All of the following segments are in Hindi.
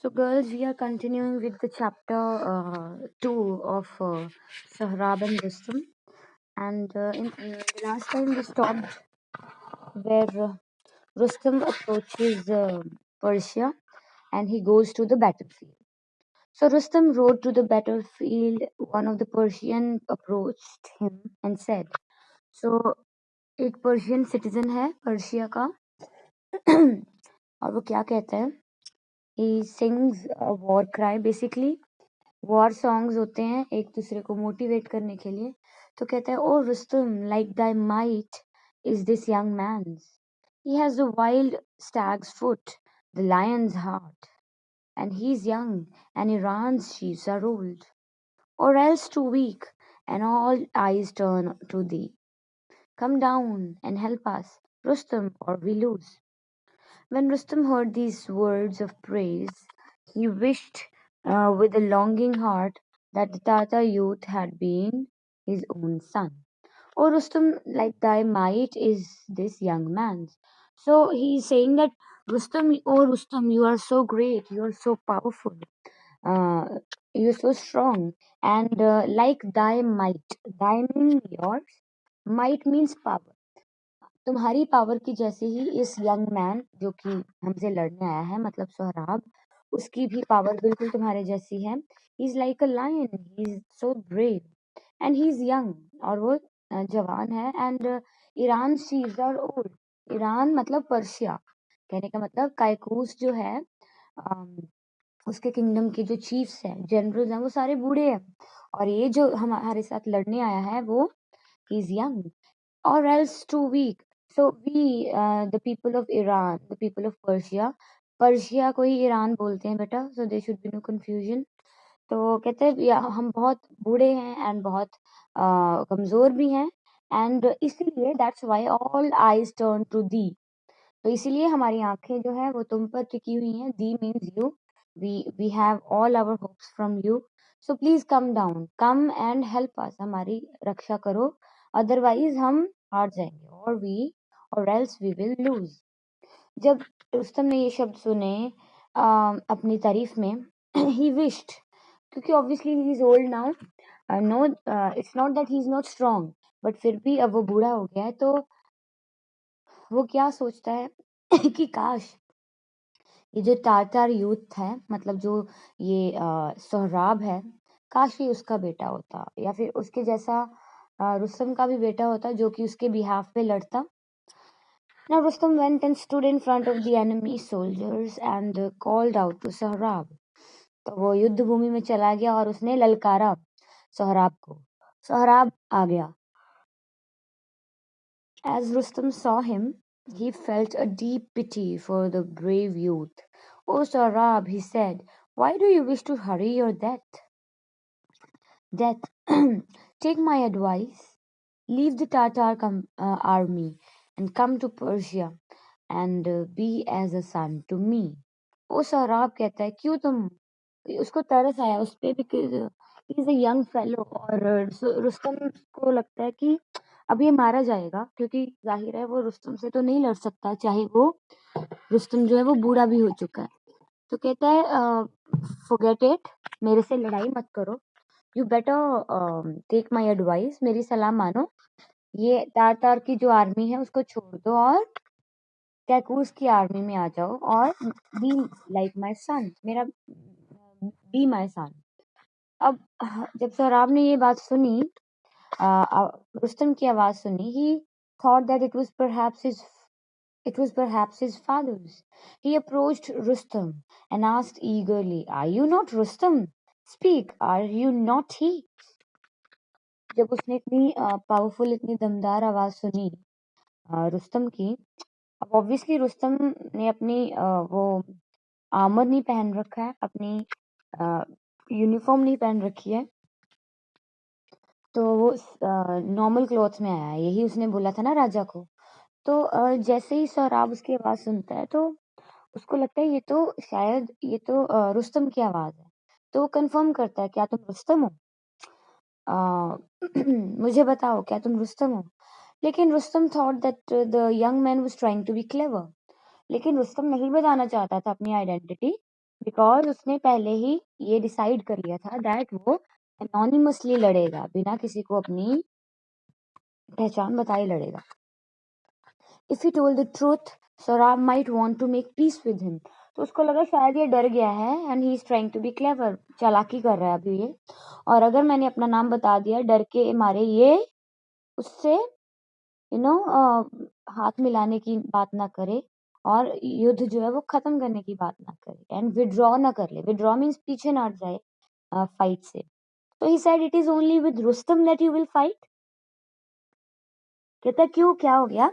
So, girls, we are continuing with the chapter 2 of Sahrab and Rustam. And in the last time we stopped where Rustam approaches Persia and he goes to the battlefield. So, Rustam rode to the battlefield. One of the Persian approached him and said, So, एक पर्शियन सिटीजन है पर्शिया का और वो क्या कहता है he sings a war cry basically war songs होते हैं एक दूसरे को मोटिवेट करने के लिए तो कहता है O Rustum like thy might is this young man's he has the wild stag's foot the lion's heart and he is young and Iran's chiefs are old or else too weak and all eyes turn to thee. Come down and help us, Rustam, or we lose. When Rustam heard these words of praise, he wished with a longing heart that the Tatar youth had been his own son. O Rustam, like thy might is this young man's. So he's saying that Rustam, oh Rustam, you are so great, you are so powerful, uh, you are so strong, and like thy might, thy means yours, might means power. तुम्हारी पावर की जैसे ही इस यंग मैन जो कि हमसे लड़ने आया है मतलब सोहराब उसकी भी पावर बिल्कुल तुम्हारे जैसी है he is like a lion he is so brave and he is young और वो जवान है and Iran she's are old Iran मतलब पर्शिया कहने का मतलब कायकूस जो है उसके किंगडम के जो चीफ्स हैं जनरल्स हैं वो सारे बूढ़े हैं और ये जो हमारे साथ लड़ने आया है वो ही is young or else too weak. So we, the people of Iran, the people of Persia, Persia को ही ईरान बोलते हैं बेटा, so there should be no confusion. तो कहते हैं हम बहुत बूढ़े हैं एंड बहुत कमजोर भी हैं एंड इसीलिए that's why all eyes turn to the तो इसीलिए हमारी आंखें जो है वो तुम पर टिकी हुई हैं the means you we have all our hopes from you so please come down come and help us हमारी रक्षा करो अदरवाइज हम हार जाएंगे और एल्स वी विल लूज जब रुस्तम ने ये शब्द सुने अपनी तारीफ में ही विश्ड क्योंकि obviously he is old now no it's not that he is not strong but फिर भी अब वो बूढ़ा हो गया है तो वो क्या सोचता है कि काश ये जो तातार यूथ है मतलब जो ये सोहराब है काश ये उसका बेटा होता या फिर उसके जैसा रुस्तम का भी बेटा होता जो कि उसके बिहाफ पे लड़ता Now Rustam went and stood in front of the enemy soldiers and called out to Sohrab. तो वो युद्ध भूमि में चला गया और उसने ललकारा सोहराब को सोहराब आ गया As Rustam saw him, he felt a deep pity for the brave youth. O Sohrab, he said, why do you wish to hurry your death? Take my advice. Leave the Tatar army and come to Persia and be as a son to me. वो सौराब कहता है क्यों तुम उसको तरस आया उस पे because he is a young fellow और रुस्तम को लगता है कि अब ये मारा जाएगा क्योंकि जाहिर है वो रुस्तम से तो नहीं लड़ सकता चाहे वो रुस्तम जो है वो बूढ़ा भी हो चुका है तो कहता है फॉरगेट इट मेरे से लड़ाई मत करो you better take my advice मेरी सलाह मानो ये तार तार की जो आर्मी है उसको छोड़ दो और कैकूस की आर्मी में आ जाओ और बी लाइक माय सन मेरा बी माय सन अब जब सोहराब ने ये बात सुनी रुस्तम की आवाज सुनी ही thought that it was perhaps his father's. He approached Rustam and asked eagerly, Are you not Rustam? Speak, are you not he? जब उसने इतनी पावरफुल इतनी दमदार आवाज सुनी रुस्तम की अब ऑब्वियसली रुस्तम ने अपनी वो आर्मर नहीं पहन रखा है अपनी यूनिफॉर्म नहीं पहन रखी है तो वो नॉर्मल क्लॉथ्स में आया है यही उसने बोला था ना राजा को तो जैसे ही सोहराब उसकी आवाज सुनता है तो उसको लगता है ये तो शायद ये तो रुस्तम की आवाज है तो वो कंफर्म करता है क्या तुम रुस्तम हो मुझे बताओ क्या तुम रुस्तम हो लेकिन Rustam thought that the young man was trying to be clever लेकिन रुस्तम नहीं बताना चाहता था अपनी आइडेंटिटी बिकॉज उसने पहले ही ये डिसाइड कर लिया था दैट वो एनोनिमसली लड़ेगा, बिना किसी को अपनी पहचान बताए लड़ेगा। If he told the truth Sohrab might want to make peace with him, तो उसको लगा शायद ये डर गया है and he is trying to be clever, चालाकी कर रहा है अभी ये, और अगर मैंने अपना नाम बता दिया डर के मारे ये उससे हाथ मिलाने की बात ना करे और युद्ध जो है वो खत्म करने की बात ना करे एंड विड्रॉ ना कर ले। विड्रॉ मीन्स पीछे ना हट जाए फाइट से। तो he said it is only with Rustam that you will fight. कहता क्यों, क्या हो गया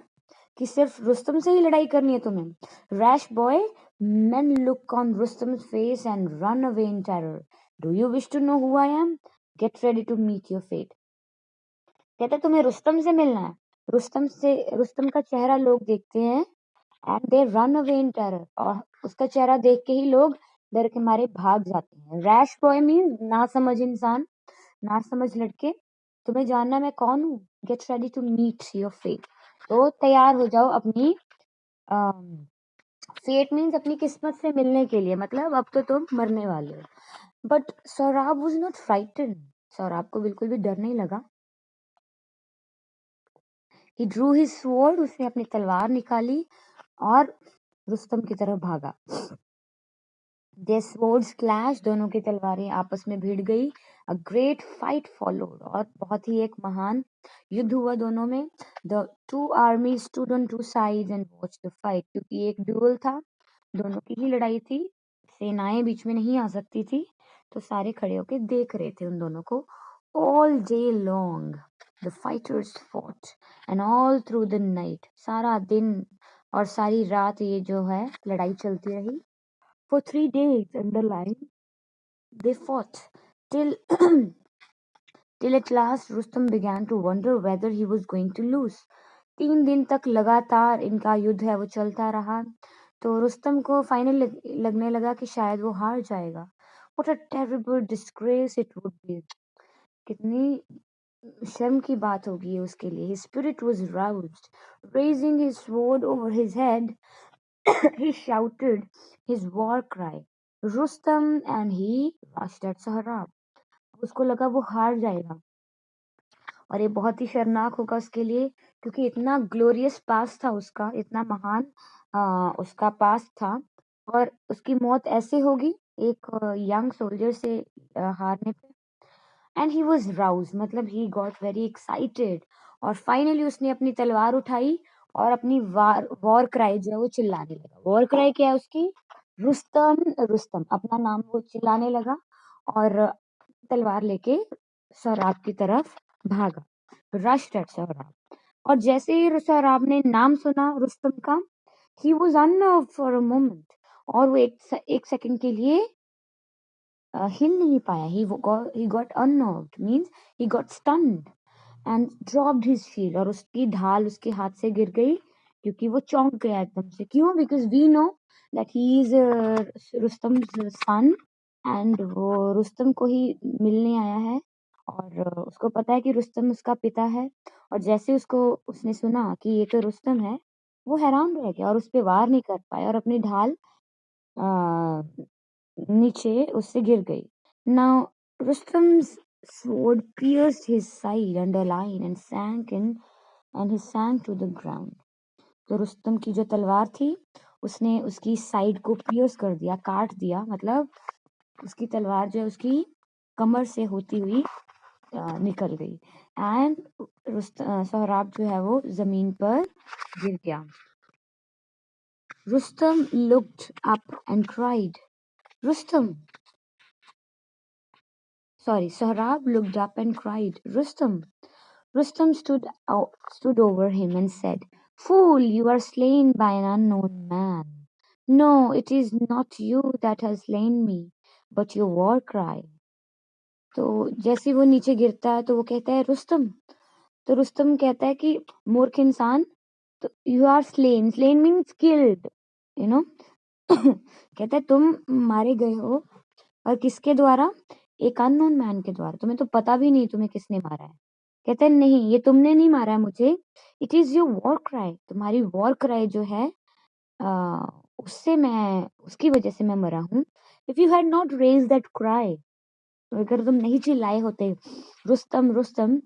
कि सिर्फ रुस्तम से ही लड़ाई करनी है तुम्हें? Rash boy, men look on Rustam's face and run away in terror. Do you wish to know who I am? Get ready to meet your fate. कहते तुम्हें रुस्तम से मिलना है। रुस्तम का चेहरा लोग देखते हैं and they run away in terror, और उसका चेहरा देख के ही लोग डर के मारे भाग जाते हैं। रैश बॉय मीन्स ना समझ इंसान, ना समझ लड़के। तुम्हें जानना मैं कौन हूँ? Get ready to meet your fate. तो तैयार हो जाओ अपनी फेट मीन्स अपनी किस्मत से मिलने के लिए, मतलब अब तो तुम मरने वाले हो। But Sorab was not frighten, Sorab को बिल्कुल भी डर नहीं लगा। ही ड्रू हिज स्वॉर्ड, उसने अपनी तलवार निकाली और रुस्तम की तरफ भागा। Their swords clashed, दोनों की तलवारें आपस में भिड़ गई। A great fight followed, और बहुत ही एक महान युद्ध हुआ दोनों में। The two armies stood on two sides and watched the fight, क्योंकि एक ड्यूल था, दोनों की ही लड़ाई थी, सेनाएं बीच में नहीं आ सकती थी, तो सारे खड़े होके देख रहे थे उन दोनों को। All day long the fighters fought and all through the night, सारा दिन और सारी रात ये जो है लड़ाई चलती रही। For 3 days underlined, they fought till till at last Rustam began to wonder whether he was going to lose. 3 दिन तक लगातार इनका युद्ध है वो चलता रहा, तो रुस्तम को फाइनल लगने लगा कि शायद वो हार जाएगा। What a terrible disgrace it would be. कितनी शर्म की बात होगी ये उसके लिए। His spirit was roused. Raising his sword over his head, he shouted his war cry, Rustam, and he rushed at Sahrab. उसको लगा वो हार जाएगा और ये बहुत ही शर्मनाक होगा उसके लिए, क्योंकि इतना ग्लोरियस पास था उसका, इतना महान उसका पास था, और उसकी मौत ऐसे होगी एक यंग सोल्जर से हारने पे। एंड ही वॉज राउज, मतलब ही गॉट वेरी एक्साइटेड, और फाइनली उसने अपनी तलवार उठाई और अपनी वॉर क्राई जो है वो चिल्लाने लगा। वॉर क्राई क्या है उसकी? रुस्तम रुस्तम, अपना नाम वो चिल्लाने लगा और तलवार लेके सोहराब की तरफ भागा। रश्ड एट सोहराब, और जैसे ही सोहराब ने नाम सुना रुस्तम का, he was unnerved for a moment, और वो एक सेकंड के लिए हिल नहीं पाया। he got unnerved means he got stunned and dropped his shield, और उसकी ढाल उसके हाथ से गिर गई क्योंकि वो चौंक गया एकदम से। क्यों? Because we know that he is Rustam's son, and वो रुस्तम को ही मिलने आया है, और उसको पता है कि रुस्तम उसका पिता है, और जैसे उसने सुना कि ये तो रुस्तम है, वो हैरान रह गया और उस पे वार नहीं कर पाया और अपनी ढाल नीचे उससे गिर गई। Now Rustam's sword pierced his side under line and he sank to the ground. तो रुस्तम की जो तलवार थी उसने उसकी साइड को पियर्स कर दिया, काट दिया, मतलब उसकी तलवार जो है उसकी कमर से होती हुई निकल गई, एंड सोहराब जो है वो जमीन पर गिर गया। Rustam looked up and cried, Rustam. Sohrab looked up and cried, Rustam. Rustam stood over him and said, Fool, you are slain by an unknown man. No, it is not you that has slain me, but your war cry. तो जैसे वो नीचे गिरता है तो वो कहता है रुस्तम, तो रुस्तम कहता है कि मूर्ख इंसान, तो you are slain, slain means killed, you know कहता है तुम मारे गए हो, और किसके द्वारा? एक अननोन मैन के द्वारा, तुम्हें तो पता भी नहीं तुम्हें किसने मारा है। कहते हैं नहीं, ये तुमने नहीं मारा है मुझे, it is your war cry, तुम्हारी वॉर क्राई जो है उसकी वजह से मैं मरा हूँ। If you had not raise that cry, तो अगर तुम नहीं चिल्लाए होते Rustam Rustam,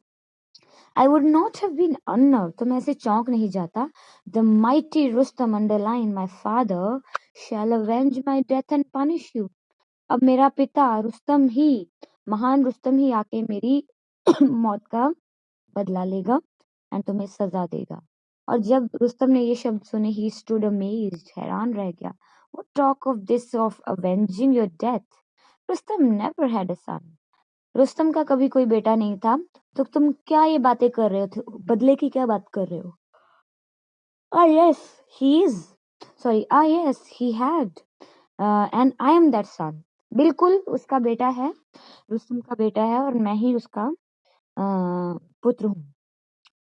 I would not have been unnerved, तो मैं ऐसे चौंक नहीं जाता. The mighty Rustam underlined, my father shall avenge my death and punish you. अब मेरा पिता रुस्तम ही, महान रुस्तम ही आके मेरी मौत का बदला लेगा एंड तुम्हें सजा देगा. और जब रुस्तम ने ये शब्द सुने, he stood amazed, हैरान रह गया. What talk of this of avenging your death? Rustam never had a son. Rustam का कभी कोई बेटा नहीं था, तो तुम क्या ये बातें कर रहे हो, बदले की क्या बात कर रहे हो? Yes, he is. Sorry, yes, he had. And I am that son. बिल्कुल उसका बेटा है, रुस्तम का बेटा है और मैं ही उसका पुत्र हूँ,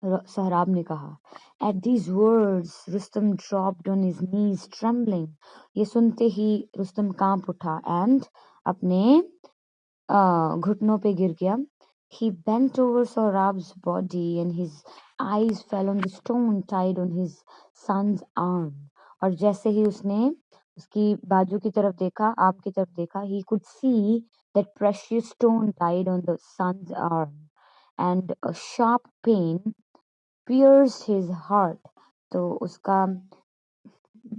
सहराब ने कहा. At these words, Rustam dropped on his knees trembling. ये सुनते ही रुस्तम कांप उठा and अपने घुटनों पे गिर गया. He bent over Saurabh's body and his eyes fell on the stone tied on his son's arm. और जैसे ही उसने उसकी बाजू की तरफ देखा, आर्म की तरफ देखा, he could see that precious stone tied on the son's arm, and a sharp pain pierced his heart. तो उसका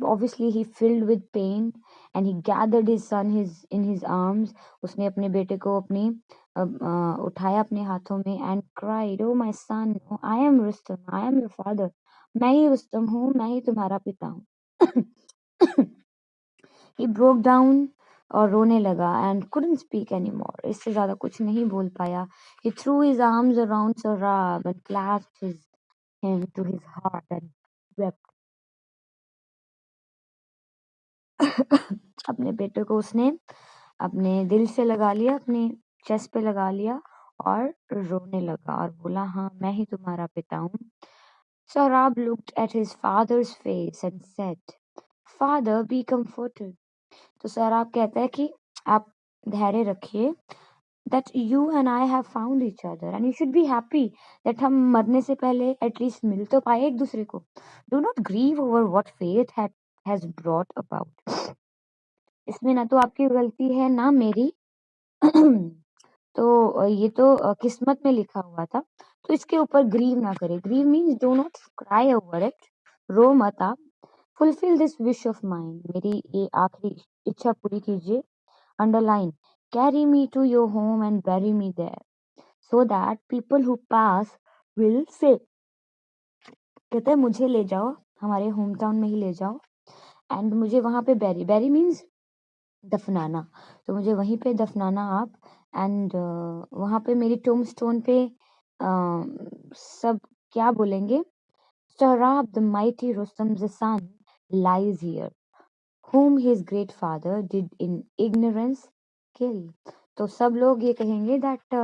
obviously he filled with pain and he gathered his son in his arms. उसने अपने बेटे को उठाया अपने हाथों में and cried, oh my son, oh, I am Rustam, I am your father. मैं ही रुस्तम हूँ, मैं ही तुम्हारा पिता हूँ. He broke down और रोने लगा and couldn't speak anymore. इससे ज्यादा कुछ नहीं बोल पाया. He threw his arms around Saurabh and clasped him to his heart and wept. अपने बेटे को उसने अपने दिल से लगा लिया, अपने चेस्ट पे लगा लिया और रोने लगा और बोला, हाँ मैं ही तुम्हारा पिता हूँ. Saurabh looked at his father's face and said, Father, be comforted. तो सौराब कहता है कि आप धैर्य रखिए, that you and I have found each other and you should be happy that हम मरने से पहले at least मिल तो पाए एक दूसरे को. Do not grieve over what fate has brought about. इसमें ना तो आपकी गलती है ना मेरी. तो ये तो किस्मत में लिखा हुआ था, तो इसके ऊपर ग्रीव ना करें. Grieve means do not cry over it, रो मत आप. Fulfil this wish of mind, मेरी ये आखिरी इच्छा पूरी कीजिए. Underline, carry me to your home and bury me there so that people who pass will say. कहते हैं मुझे ले जाओ, हमारे होम टाउन में ही ले जाओ एंड मुझे वहां पे बेरी मीन्स दफनाना, तो मुझे वहीं पे दफनाना आप. एंड वहां पे मेरी टोम स्टोन पे सब क्या बोलेंगे, Sohrab the mighty Rustam's son lies here, whom his great father did in ignorance kill. तो सब लोग ये कहेंगे that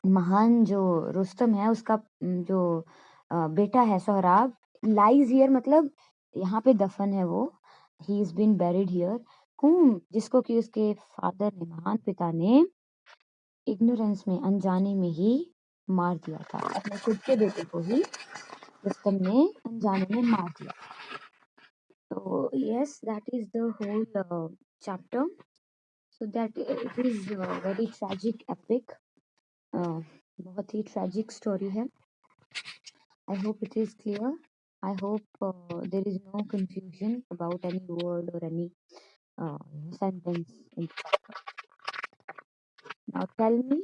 महान जो रुस्तम है उसका जो बेटा है सोहराब, lies here मतलब यहाँ पे दफन है वो. He is been buried here, whom जिसको कि उसके फादर ने, महान पिता ने इग्नोरेंस में, अनजाने में ही मार दिया था. अपने खुद के बेटे को ही रुस्तम ने अनजाने में मार दिया. तो yes, that is the whole chapter. So that it is very tragic epic. बहुत ही tragic story है. I hope it is clear. I hope there is no confusion about any word or any sentence in the chapter. Now tell me,